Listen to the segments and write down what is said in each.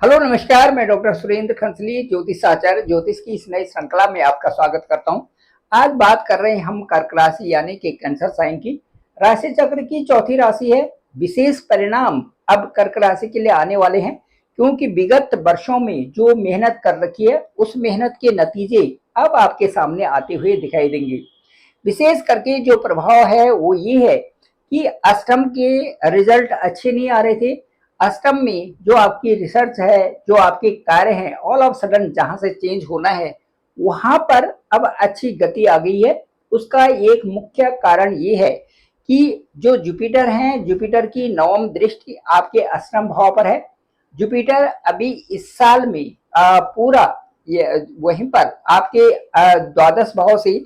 Hello नमस्कार, मैं doctor Surendra खंसली ज्योतिष आचार्य ज्योतिष की इस नई श्रृंखला में आपका स्वागत करता हूं। आज बात कर रहे हैं हम कर्क राशि यानी कि कैंसर साइन की। राशि चक्र की चौथी राशि है। विशेष परिणाम अब कर्क राशि के लिए आने वाले हैं, क्योंकि विगत वर्षों में जो मेहनत कर रखी है उस मेहनत के नतीजे अब आपके सामने आते हुए दिखाई देंगे। विशेष करके जो प्रभाव है वो ये है कि अष्टम के रिजल्ट अच्छे नहीं आ रहे थे। अष्टम में जो आपकी रिसर्च है, जो आपके कार्य हैं, ऑल ऑफ सडन जहां से चेंज होना है वहां पर अब अच्छी गति आ गई है। उसका एक मुख्य कारण ये है कि जो जुपिटर हैं, जुपिटर की नवम दृष्टि आपके अष्टम भाव पर है। जुपिटर अभी इस साल में पूरा ये वहीं पर आपके द्वादश भाव से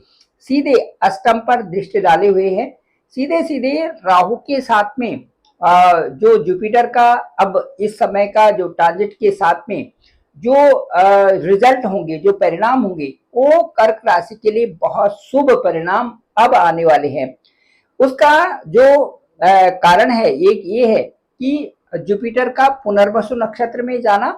सीधे अष्टम पर दृष्टि डाले हुए हैं। सीधे सीधे राहु के साथ में जो जुपिटर का अब इस समय का जो ट्रांजिट के साथ में जो रिजल्ट होंगे, जो परिणाम होंगे, वो कर्क राशि के लिए बहुत शुभ परिणाम अब आने वाले हैं। उसका जो कारण है एक ये है कि जुपिटर का पुनर्वसु नक्षत्र में जाना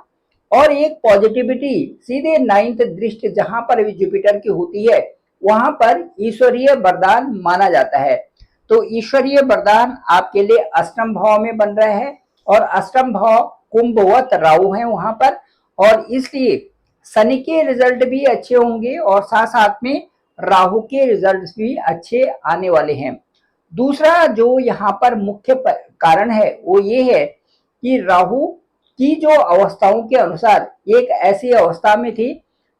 और एक पॉजिटिविटी सीधे नाइन्थ दृष्टि जहां पर भी जुपिटर की होती है वहां पर ईश्वरीय वरदान माना जाता है। तो ईश्वरीय वरदान आपके लिए अष्टम भाव में बन रहा है और अष्टम भाव कुंभवत राहु है वहां पर, और इसलिए शनि के रिजल्ट भी अच्छे होंगे और साथ साथ में राहु के रिजल्ट भी अच्छे आने वाले हैं। दूसरा जो यहाँ पर मुख्य कारण है वो ये है कि राहु की जो अवस्थाओं के अनुसार एक ऐसी अवस्था में थी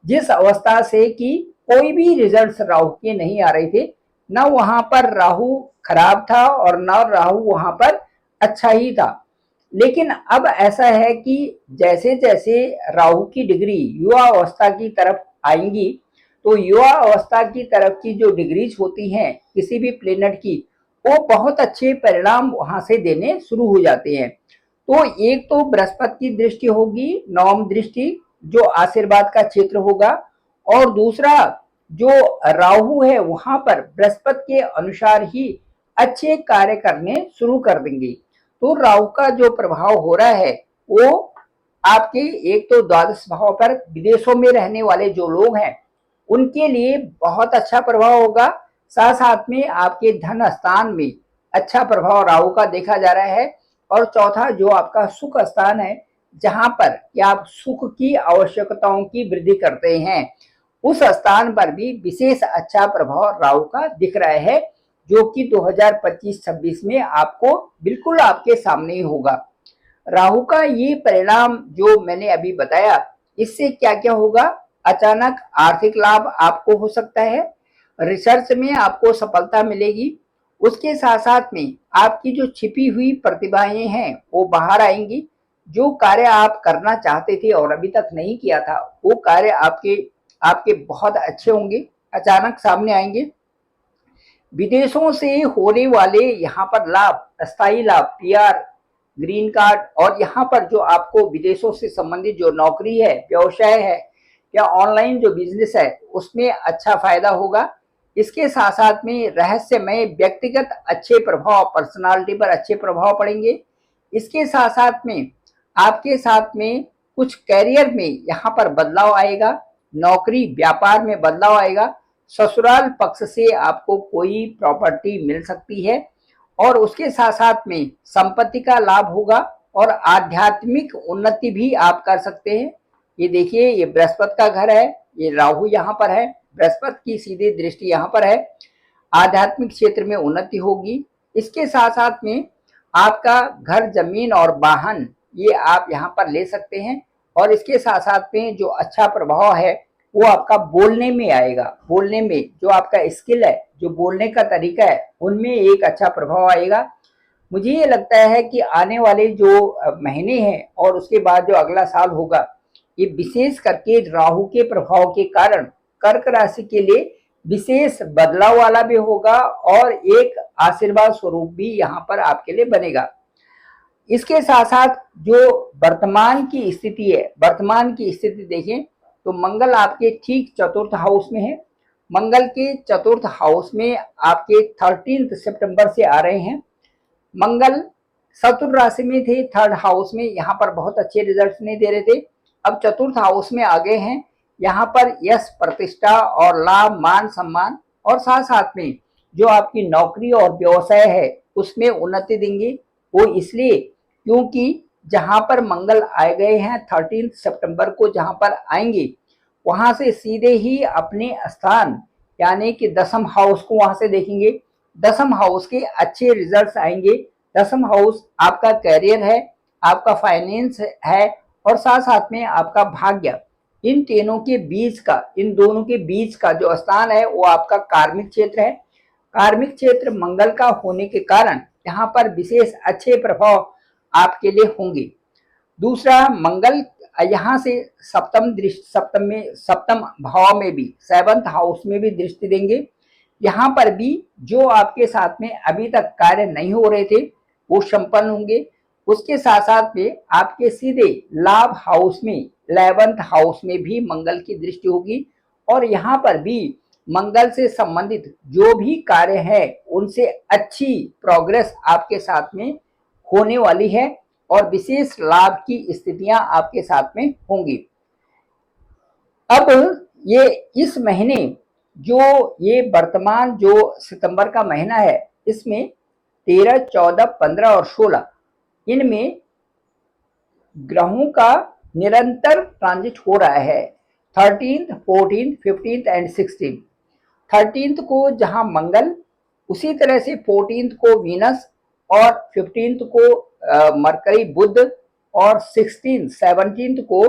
जिस अवस्था से कि कोई भी रिजल्ट्स राहु के नहीं आ रहे थे। न वहां पर राहु खराब था और न राहु वहां पर अच्छा ही था। लेकिन अब ऐसा है कि जैसे जैसे राहु की डिग्री युवा अवस्था की तरफ आएंगी तो युवा अवस्था की तरफ की जो डिग्रीज होती हैं किसी भी प्लेनेट की, वो बहुत अच्छे परिणाम वहां से देने शुरू हो जाते हैं। तो एक तो बृहस्पति की दृष्टि होगी, नवम दृष्टि, जो आशीर्वाद का क्षेत्र होगा, और दूसरा जो राहु है वहां पर बृहस्पति के अनुसार ही अच्छे कार्य करने शुरू कर देंगे। तो राहु का जो प्रभाव हो रहा है वो आपके एक तो द्वादश भाव पर विदेशों में रहने वाले जो लोग हैं उनके लिए बहुत अच्छा प्रभाव होगा। साथ साथ में आपके धन स्थान में अच्छा प्रभाव राहु का देखा जा रहा है। और चौथा जो आपका सुख स्थान है, जहां पर कि आप सुख की आवश्यकताओं की वृद्धि करते हैं, उस स्थान पर भी विशेष अच्छा प्रभाव राहु का दिख रहा है, जो कि 2025-26 में आपको बिल्कुल आपके सामने ही होगा। राहु का ये परिणाम जो मैंने अभी बताया, इससे क्या क्या होगा? अचानक आर्थिक लाभ आपको हो सकता है, रिसर्च में आपको सफलता मिलेगी, उसके साथ साथ में आपकी जो छिपी हुई प्रतिभाएं हैं वो बाहर आएंगी। जो कार्य आप करना चाहते थे और अभी तक नहीं किया था वो कार्य आपके आपके बहुत अच्छे होंगे, अचानक सामने आएंगे। विदेशों से होने वाले यहाँ पर लाभ, स्थायी लाभ, पीआर, ग्रीन कार्ड, और यहाँ पर जो आपको विदेशों से संबंधित जो नौकरी है, व्यवसाय है या ऑनलाइन जो बिजनेस है उसमें अच्छा फायदा होगा। इसके साथ साथ में रहस्यमय व्यक्तिगत अच्छे प्रभाव, पर्सनालिटी पर अच्छे प्रभाव पड़ेंगे। इसके साथ साथ में आपके साथ में कुछ कैरियर में यहाँ पर बदलाव आएगा, नौकरी व्यापार में बदलाव आएगा, ससुराल पक्ष से आपको कोई प्रॉपर्टी मिल सकती है, और उसके साथ साथ में संपत्ति का लाभ होगा और आध्यात्मिक उन्नति भी आप कर सकते हैं। ये देखिए, ये बृहस्पति का घर है, ये राहु यहाँ पर है, बृहस्पति की सीधी दृष्टि यहाँ पर है, आध्यात्मिक क्षेत्र में उन्नति होगी। इसके साथ साथ में आपका घर, जमीन और वाहन ये आप यहाँ पर ले सकते हैं। और इसके साथ साथ में जो अच्छा प्रभाव है वो आपका बोलने में आएगा। बोलने में जो आपका स्किल है, जो बोलने का तरीका है, उनमें एक अच्छा प्रभाव आएगा। मुझे ये लगता है कि आने वाले जो महीने हैं और उसके बाद जो अगला साल होगा, ये विशेष करके राहु के प्रभाव के कारण कर्क राशि के लिए विशेष बदलाव वाला भी होगा और एक आशीर्वाद स्वरूप भी यहाँ पर आपके लिए बनेगा। इसके साथ साथ जो वर्तमान की स्थिति है, वर्तमान की स्थिति देखें तो मंगल आपके ठीक चतुर्थ हाउस में है। मंगल के चतुर्थ हाउस में आपके 13 सितंबर से आ रहे हैं। मंगल चतुर्थ राशि में थे, थर्ड हाउस में, यहाँ पर बहुत अच्छे रिजल्ट नहीं दे रहे थे। अब चतुर्थ हाउस में आ गए हैं, यहाँ पर यश, प्रतिष्ठा और लाभ, मान सम्मान और साथ साथ में जो आपकी नौकरी और व्यवसाय है उसमें उन्नति देंगे। वो इसलिए क्योंकि जहां पर मंगल आए गए हैं 13 सितंबर को, जहां पर आएंगे वहां से सीधे ही अपने स्थान यानी कि दसम हाउस को वहां से देखेंगे। दसम हाउस के अच्छे रिजल्ट्स आएंगे। दसम हाउस आपका करियर है, आपका फाइनेंस है और साथ साथ में आपका भाग्य। इन तीनों के बीच का, इन दोनों के बीच का जो स्थान है वो आपका कार्मिक क्षेत्र है। कार्मिक क्षेत्र मंगल का होने के कारण यहाँ पर विशेष अच्छे प्रभाव आपके लिए होंगे। दूसरा, मंगल यहाँ से सप्तम दृष्टि, सप्तम भाव में भी, सेवंथ हाउस में भी दृष्टि देंगे। यहाँ पर भी जो आपके साथ में अभी तक कार्य नहीं हो रहे थे वो संपन्न होंगे। उसके साथ साथ में आपके सीधे लाभ हाउस में, 11th हाउस में भी मंगल की दृष्टि होगी और यहाँ पर भी मंगल से संबंधित जो भी कार्य है उनसे अच्छी प्रोग्रेस आपके साथ में होने वाली है और विशेष लाभ की स्थितियां आपके साथ में होंगी। अब ये इस महीने जो ये वर्तमान जो सितंबर का महीना है इसमें 13, 14, 15 और 16 इनमें ग्रहों का निरंतर ट्रांजिट हो रहा है। 13th, 14th, 15th and 16th। 13th को जहां मंगल, उसी तरह से 14th को वीनस और 15th को मरकरी बुध और 16th, 17th को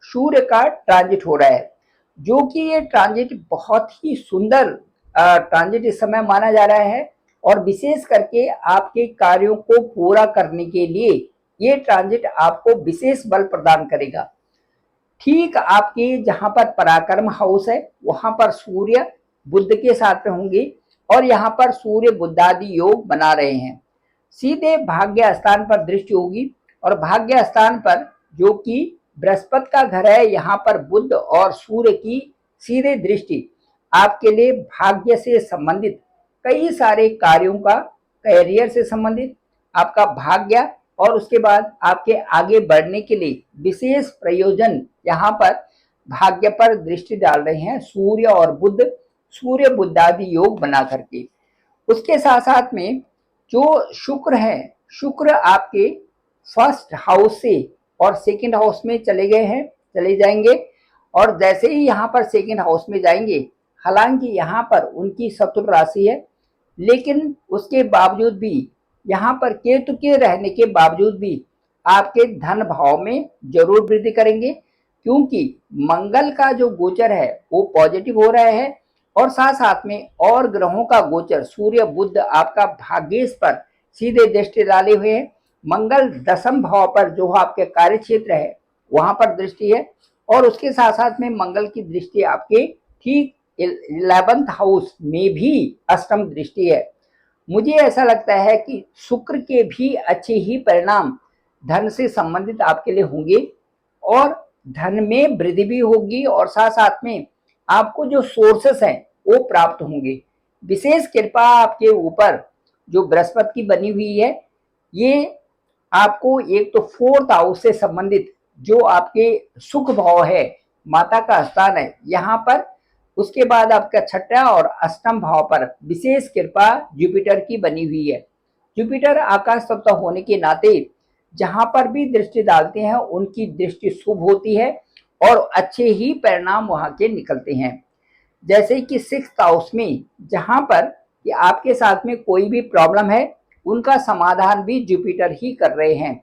सूर्य का ट्रांजिट हो रहा है, जो कि ये ट्रांजिट बहुत ही सुंदर ट्रांजिट इस समय माना जा रहा है और विशेष करके आपके कार्यों को पूरा करने के लिए ये ट्रांजिट आपको विशेष बल प्रदान करेगा। ठीक आपके जहां पर पराक्रम हाउस है वहां पर सूर्य बुध के साथ में होंगे और यहाँ पर सूर्य बुधादि योग बना रहे हैं। सीधे भाग्य स्थान पर दृष्टि होगी और भाग्य स्थान पर जो कि बृहस्पति का घर है, यहाँ पर बुध और सूर्य की सीधे दृष्टि आपके लिए भाग्य से संबंधित कई सारे कार्यों का, करियर से संबंधित आपका भाग्य और उसके बाद आपके आगे बढ़ने के लिए विशेष प्रयोजन यहाँ पर भाग्य पर दृष्टि डाल रहे हैं सूर्य और बुध, सूर्य बुधादि योग बना करके। उसके साथ साथ में जो शुक्र है, शुक्र आपके फर्स्ट हाउस से और सेकंड हाउस में चले गए हैं, चले जाएंगे और जैसे ही यहाँ पर सेकंड हाउस में जाएंगे, हालांकि यहाँ पर उनकी चतुर्थ राशि है लेकिन उसके बावजूद भी यहाँ पर केतु के रहने के बावजूद भी आपके धन भाव में जरूर वृद्धि करेंगे क्योंकि मंगल का जो गोचर है वो पॉजिटिव हो रहा है और साथ साथ में और ग्रहों का गोचर सूर्य बुध आपका भाग्येश पर सीधे दृष्टि डाले हुए हैं। मंगल दसम भाव पर जो आपके कार्य क्षेत्र है वहां पर दृष्टि है और उसके साथ साथ में मंगल की दृष्टि आपके ठीक 11th हाउस में भी अष्टम दृष्टि है। मुझे ऐसा लगता है कि शुक्र के भी अच्छे ही परिणाम धन से संबंधित आपके लिए होंगे और धन में वृद्धि भी होगी और साथ साथ में आपको जो सोर्सेस हैं वो प्राप्त होंगे। विशेष कृपा आपके ऊपर जो बृहस्पति की बनी हुई है, ये आपको एक तो 4th हाउस से संबंधित जो आपके सुख भाव है, माता का स्थान है यहाँ पर, उसके बाद आपका छठा और अष्टम भाव पर विशेष कृपा जुपिटर की बनी हुई है। जुपिटर आकाश तत्व होने के नाते जहां पर भी दृष्टि डालते हैं उनकी दृष्टि शुभ होती है और अच्छे ही परिणाम वहां के निकलते हैं। जैसे कि 6th हाउस में जहां पर कि आपके साथ में कोई भी प्रॉब्लम है उनका समाधान भी जुपिटर ही कर रहे हैं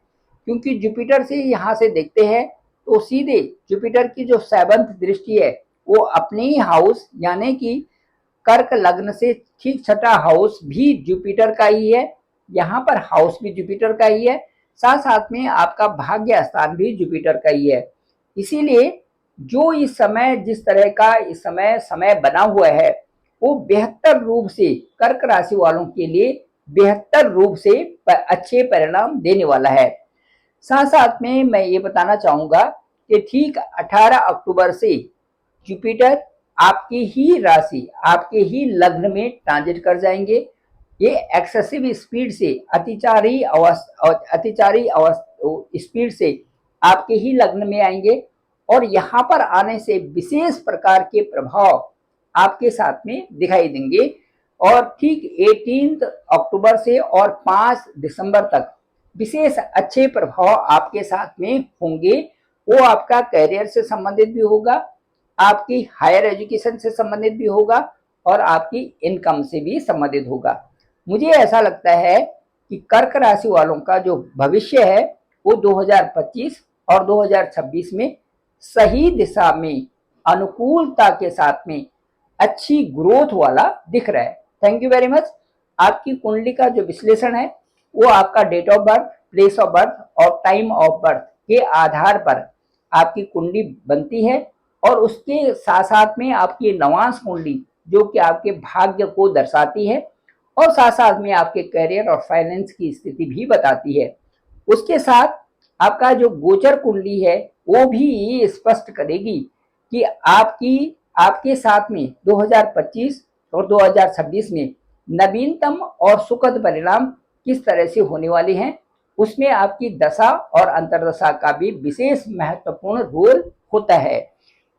क्योंकि जुपिटर से यहाँ से देखते हैं तो सीधे जुपिटर की जो 7th दृष्टि है वो अपने ही हाउस यानी कि कर्क लग्न से ठीक छठा हाउस भी जुपिटर का ही है, यहाँ पर हाउस भी जुपिटर का ही है, साथ साथ में आपका भाग्य स्थान भी जुपिटर का ही है। इसीलिए जो इस समय जिस तरह का इस समय बना हुआ है वो बेहतर रूप से कर्क राशि वालों के लिए बेहतर रूप से अच्छे परिणाम देने वाला है। साथ साथ में मैं ये बताना चाहूंगा कि ठीक 18 अक्टूबर से जुपिटर आपकी ही राशि, आपके ही लग्न में ट्रांजिट कर जाएंगे ये एक्सेसिव स्पीड से अतिचारी स्पीड से आपके ही लग्न में आएंगे और यहाँ पर आने से विशेष प्रकार के प्रभाव आपके साथ में दिखाई देंगे। और ठीक 18 अक्टूबर से और 5 दिसंबर तक विशेष अच्छे प्रभाव आपके साथ में होंगे। वो आपका करियर से संबंधित भी होगा, आपकी हायर एजुकेशन से संबंधित भी होगा और आपकी इनकम से भी संबंधित होगा। मुझे ऐसा लगता है कि कर्क राशि वालों का जो भविष्य है वो 2025 और 2026 में सही दिशा में अनुकूलता के साथ में अच्छी ग्रोथ वाला दिख रहा है। Thank you very much. आपकी कुंडली का जो विश्लेषण है वो आपका date of birth, place of birth और टाइम ऑफ बर्थ के आधार पर आपकी कुंडली बनती है और उसके साथ साथ में आपकी नवांश कुंडली जो कि आपके भाग्य को दर्शाती है और साथ साथ में आपके करियर और फाइनेंस की स्थिति भी बताती है। उसके साथ आपका जो गोचर कुंडली है वो भी ये स्पष्ट करेगी कि आपके साथ में 2025 और 2026 में नवीनतम और सुखद परिणाम किस तरह से होने वाले हैं। उसमें आपकी दशा और अंतर्दशा का भी विशेष महत्वपूर्ण रोल होता है।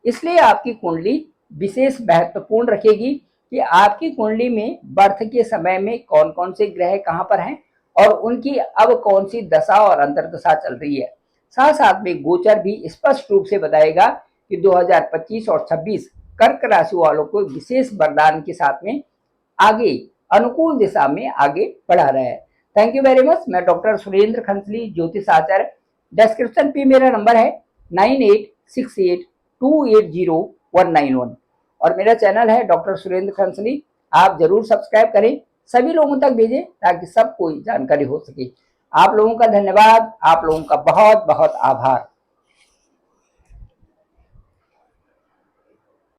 इसलिए आपकी कुंडली विशेष महत्वपूर्ण रखेगी कि आपकी कुंडली में बर्थ के समय में कौन कौन से ग्रह कहाँ पर हैं और उनकी अब कौन सी दशा और अंतर्दशा चल रही है। साथ साथ में गोचर भी स्पष्ट रूप से बताएगा कि 2025 और 26 कर्क राशि वालों को विशेष वरदान के साथ में आगे अनुकूल दिशा में आगे बढ़ा रहा है। Thank you very much. मैं डॉक्टर सुरेंद्र खंसली, ज्योतिष आचार्य। डिस्क्रिप्शन पे मेरा नंबर है 9868280191 और मेरा चैनल है डॉक्टर सुरेंद्र खंसली। आप जरूर सब्सक्राइब करें, सभी लोगों तक भेजें ताकि सबको जानकारी हो सके। आप लोगों का धन्यवाद, आप लोगों का बहुत बहुत आभार।